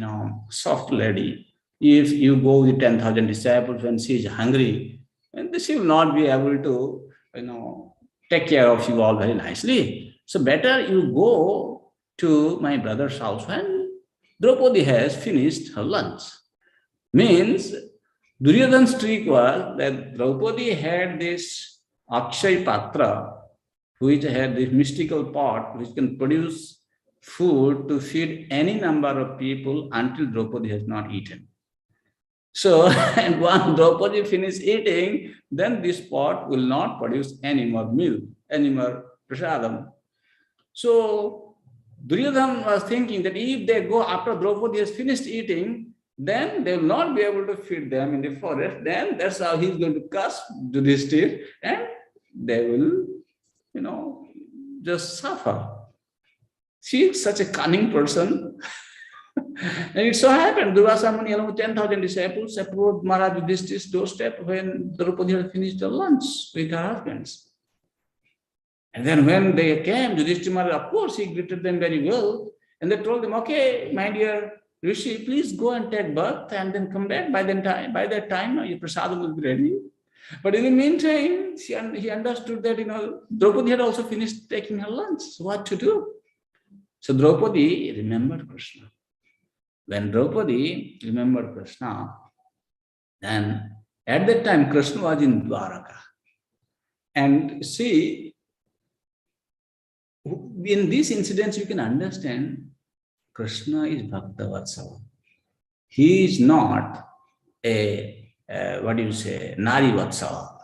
soft lady. If you go with 10,000 disciples when she is hungry, and she will not be able to, take care of you all very nicely. So better you go to my brother's house when Draupadi has finished her lunch. Means Duryodhana's trick was that Draupadi had this Akshay Patra, which had this mystical pot which can produce food to feed any number of people until Draupadi has not eaten. So, and once Draupadi finishes eating, then this pot will not produce any more milk, any more prasadam. So, Duryodhana was thinking that if they go after Draupadi has finished eating, then they will not be able to feed them in the forest. Then that's how he's going to curse Yudhishthir and they will, just suffer. She is such a cunning person. And it so happened, Durvasa Muni along with 10,000 disciples approached Maharaj Yudhishthir's doorstep when Draupadi had finished her lunch with her husbands. And then when they came, Yudhishthir Maharaj, of course, he greeted them very well. And they told them, okay, my dear Rishi, please go and take birth and then come back. By that time, your prasadam will be ready. But in the meantime, he understood that, Draupadi had also finished taking her lunch. So what to do? So Draupadi remembered Krishna. When Draupadi remembered Krishna, then at that time, Krishna was in Dwaraka. And see, in these incidents, you can understand Krishna is Bhakta Vatsala. He is not Nari Vatsala.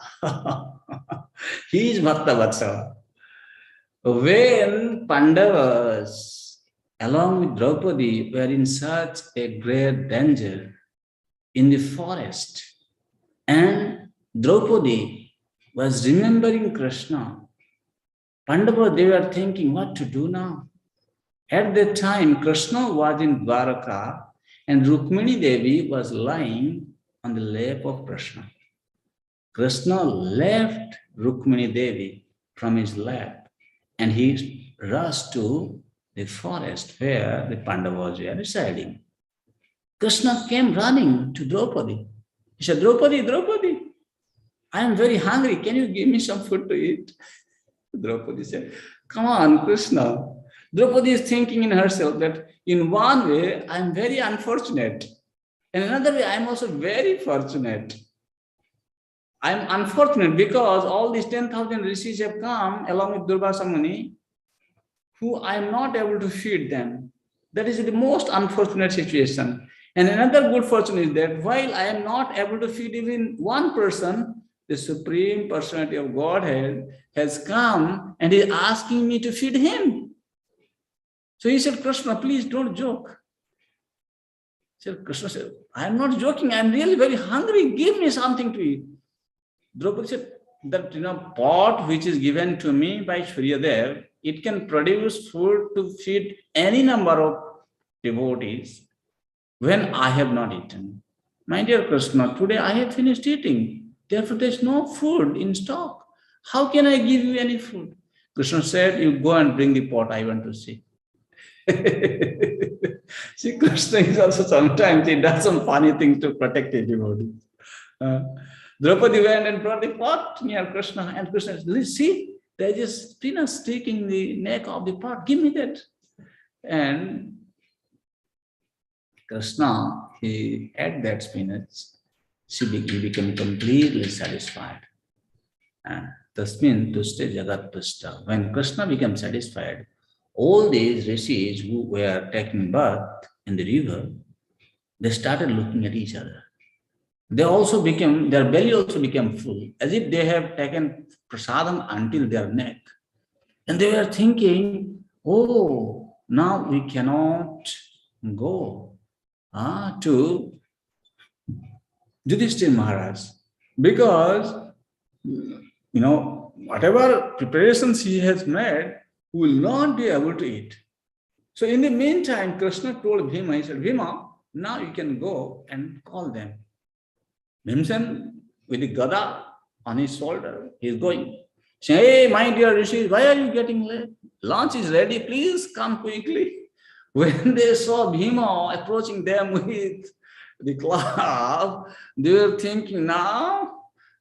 He is Bhakta Vatsala. When Pandavas, along with Draupadi, were in such a great danger in the forest, and Draupadi was remembering Krishna, Pandavas, they were thinking what to do now. At that time, Krishna was in Dwaraka and Rukmini Devi was lying on the lap of Krishna. Krishna left Rukmini Devi from his lap and he rushed to the forest where the Pandavas were residing. Krishna came running to Draupadi. He said, Draupadi, I am very hungry. Can you give me some food to eat? Draupadi said, come on, Krishna. Draupadi is thinking in herself that in one way, I am very unfortunate. In another way, I am also very fortunate. I am unfortunate because all these 10,000 rishis have come along with Durvasa Muni, who I am not able to feed them. That is the most unfortunate situation. And another good fortune is that while I am not able to feed even one person, the Supreme Personality of Godhead has come and is asking me to feed him. So he said, Krishna, please don't joke. Krishna said, I am not joking. I am really very hungry. Give me something to eat. Draupadi said, that pot which is given to me by Suryadev, it can produce food to feed any number of devotees when I have not eaten. My dear Krishna, today I have finished eating. Therefore, there is no food in stock. How can I give you any food? Krishna said, you go and bring the pot, I want to see. See, Krishna is also sometimes he does some funny things to protect his devotees. Uh, Draupadi went and brought the pot near Krishna, and Krishna said, see, there is spinner sticking the neck of the pot. Give me that. And Krishna, he ate that spinach. He became completely satisfied. Tasmin tuste jagat tusta. When Krishna became satisfied, all these rishis who were taking bath in the river, they started looking at each other. They also became, their belly also became full, as if they have taken prasadam until their neck. And they were thinking, oh, now we cannot go to Yudhishthira Maharaj, because whatever preparations he has made, we will not be able to eat. So in the meantime, Krishna told Bhima, he said, Bhima, now you can go and call them. Bhimsen, with the gada on his shoulder, he is going. Saying, hey, my dear Rishi, why are you getting late? Lunch is ready, please come quickly. When they saw Bhima approaching them with the cloud, they were thinking, now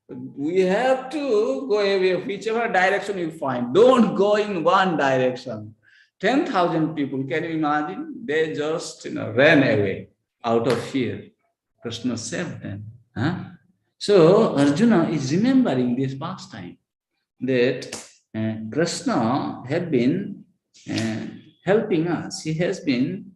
we have to go away, whichever direction you find. Don't go in one direction. 10,000 people, can you imagine? They just ran away out of fear. Krishna saved them. So Arjuna is remembering this pastime, that Krishna had been helping us. He has been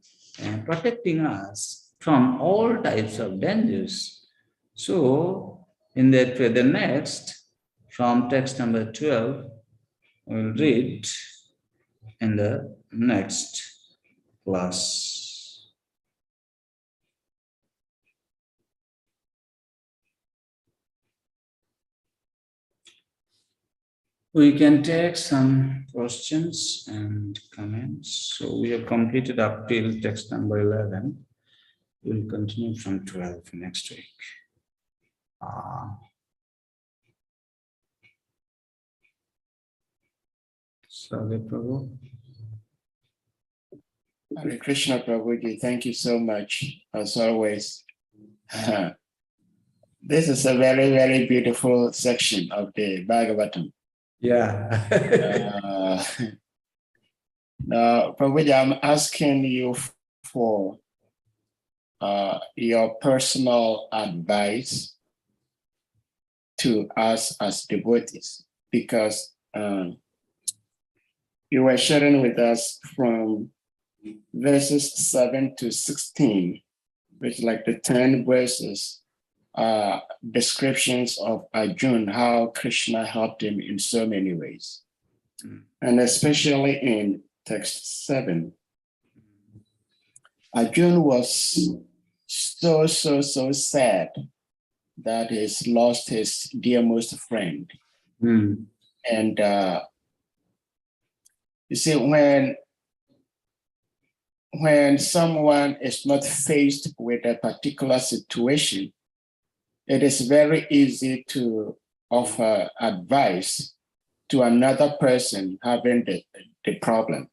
protecting us from all types of dangers. So in that way, the next, from text number 12, we'll read in the next class. We can take some questions and comments. So we have completed up till text number 11. We'll continue from 12 next week. Sadhu Prabhu. Hare Krishna Prabhuji, thank you so much, as always. This is a very, very beautiful section of the Bhagavatam. Yeah. Now, Prabhuji, I'm asking you for your personal advice to us as devotees, because you were sharing with us from verses 7 to 16, which is like the 10 verses, descriptions of Arjuna, how Krishna helped him in so many ways. And especially in text 7, Arjuna was so sad that he's lost his dearest friend. And you see, when someone is not faced with a particular situation, it is very easy to offer advice to another person having the problem.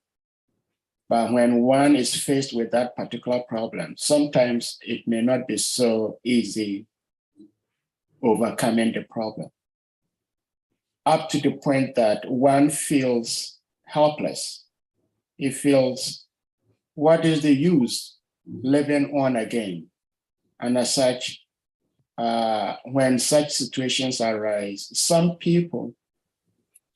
But when one is faced with that particular problem, sometimes it may not be so easy overcoming the problem, up to the point that one feels helpless. He feels, what is the use living on again? And as such, when such situations arise, some people,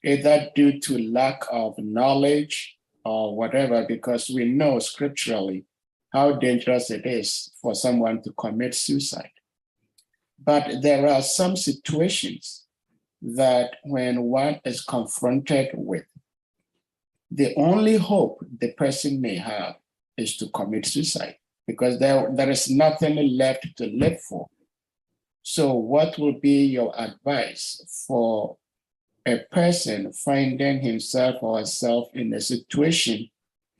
either due to lack of knowledge or whatever, because we know scripturally how dangerous it is for someone to commit suicide. But there are some situations that when one is confronted with, the only hope the person may have is to commit suicide, because there is nothing left to live for. So what would be your advice for a person finding himself or herself in a situation,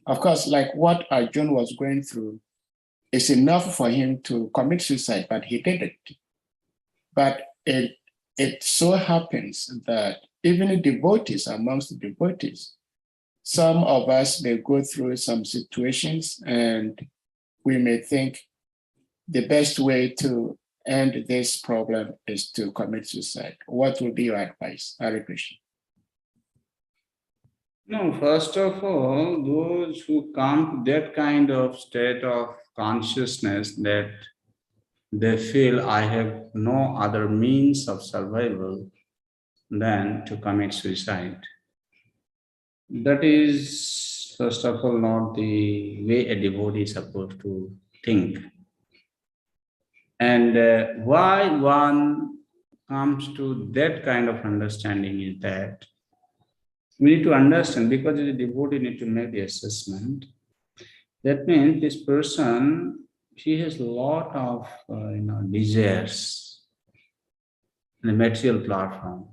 of course, like what Arjun was going through, is enough for him to commit suicide, but he didn't. But it so happens that even the devotees, amongst the devotees, some of us may go through some situations and we may think the best way to end this problem is to commit suicide. What would be your advice? Hare Krishna. No, first of all, those who come to that kind of state of consciousness that they feel I have no other means of survival than to commit suicide. That is, first of all, not the way a devotee is supposed to think. And why one comes to that kind of understanding is that we need to understand, because the devotee need to make the assessment. That means this person, he has a lot of desires in the material platform,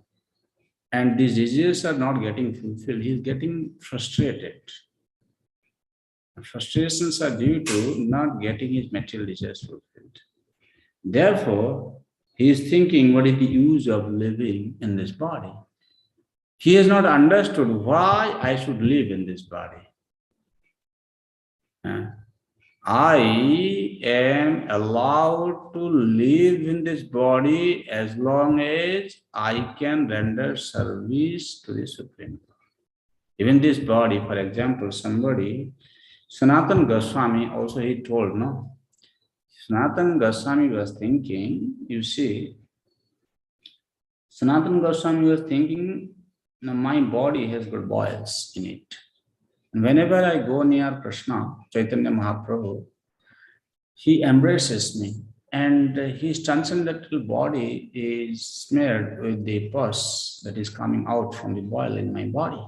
and these desires are not getting fulfilled. He is getting frustrated. Frustrations are due to not getting his material desires fulfilled. Therefore, he is thinking, what is the use of living in this body? He has not understood why I should live in this body. I am allowed to live in this body as long as I can render service to the Supreme Lord. Even this body, for example, somebody, Sanatan Goswami also he told, no? Sanatan Goswami was thinking, you see, Sanatan Goswami was thinking, my body has got boils in it. And whenever I go near Krishna, Chaitanya Mahaprabhu, he embraces me and his transcendental body is smeared with the pus that is coming out from the boil in my body.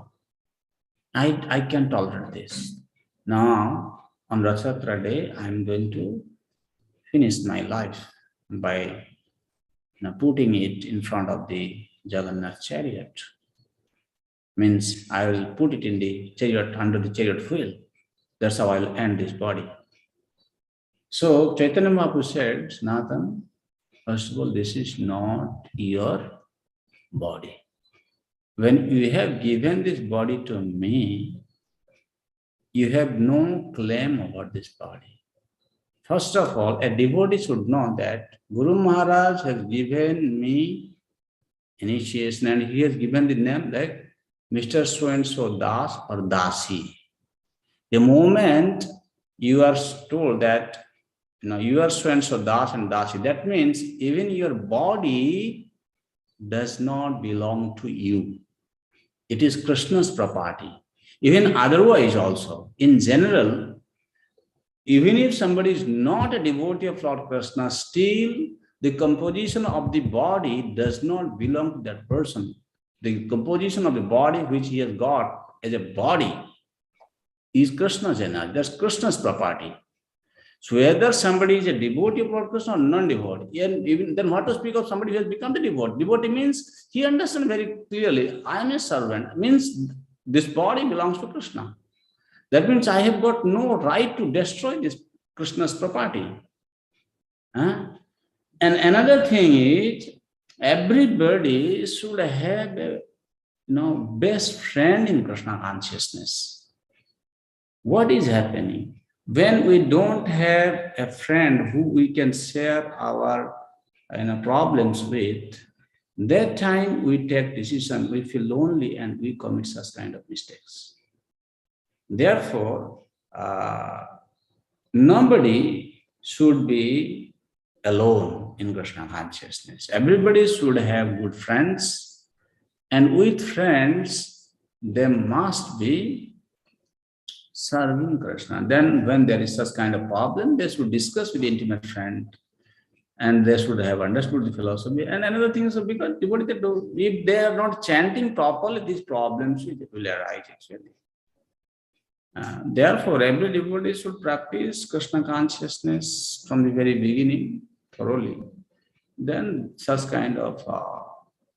I can't tolerate this. Now, on Rathatra day, I'm going to finish my life by putting it in front of the Jagannath chariot. Means I will put it in the chariot, under the chariot wheel. That's how I'll end this body. So Chaitanya Mahaprabhu said, Sanatan, first of all, this is not your body. When you have given this body to me, you have no claim over this body. First of all, a devotee should know that Guru Maharaj has given me initiation and he has given the name like Mr. So-and-so Das or Dasi. The moment you are told that you are so-and-so Das and Dasi, that means even your body does not belong to you. It is Krishna's property. Even otherwise also, in general, even if somebody is not a devotee of Lord Krishna, still the composition of the body does not belong to that person. The composition of the body which he has got as a body is Krishna's energy. That's Krishna's property. So whether somebody is a devotee of Lord Krishna or non-devotee, and even then what to speak of somebody who has become the devotee? Devotee means he understands very clearly, I am a servant, means this body belongs to Krishna. That means I have got no right to destroy this Krishna's property. And another thing is, everybody should have a best friend in Krishna consciousness. What is happening? When we don't have a friend who we can share our problems with, that time we take decision, we feel lonely and we commit such kind of mistakes. Therefore, nobody should be alone in Krishna consciousness. Everybody should have good friends, and with friends, they must be serving Krishna. Then when there is such kind of problem, they should discuss with the intimate friend and they should have understood the philosophy. And another thing is, because what they do, if they are not chanting properly, these problems will arise actually. Therefore, every devotee should practice Krishna consciousness from the very beginning thoroughly. Then such kind of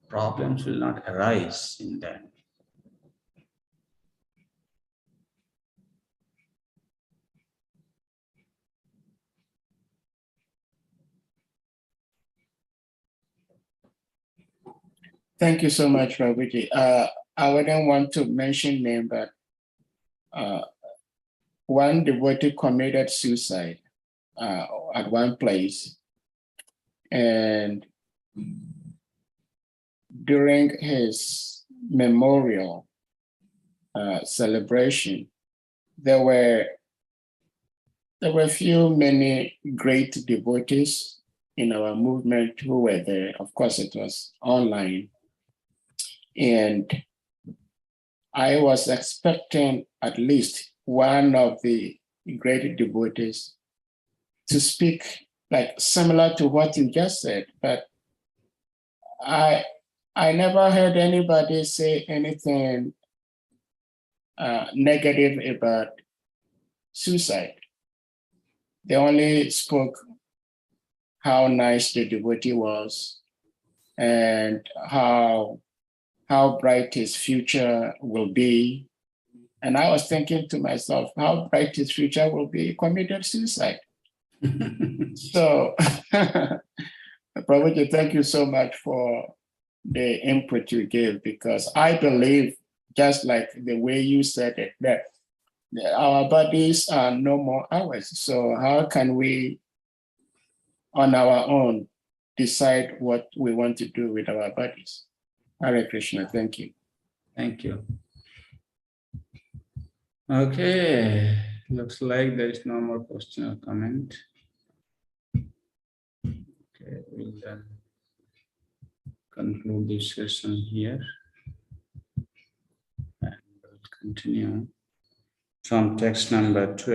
problems will not arise in that. Thank you so much, Prabhuji. I wouldn't want to mention name, but one devotee committed suicide at one place, and during his memorial celebration, there were many great devotees in our movement who were there. Of course, it was online, and I was expecting at least one of the great devotees to speak like similar to what you just said, but I never heard anybody say anything negative about suicide. They only spoke how nice the devotee was and how bright his future will be. And I was thinking to myself, how bright his future will be, he committed suicide. So, Prabhuji, thank you so much for the input you gave, because I believe, just like the way you said it, that our bodies are no more ours. So how can we, on our own, decide what we want to do with our bodies? Hare Krishna, thank you. Thank you. Okay, looks like there is no more question or comment. Okay, we'll then conclude this session here and we'll continue from text number 12.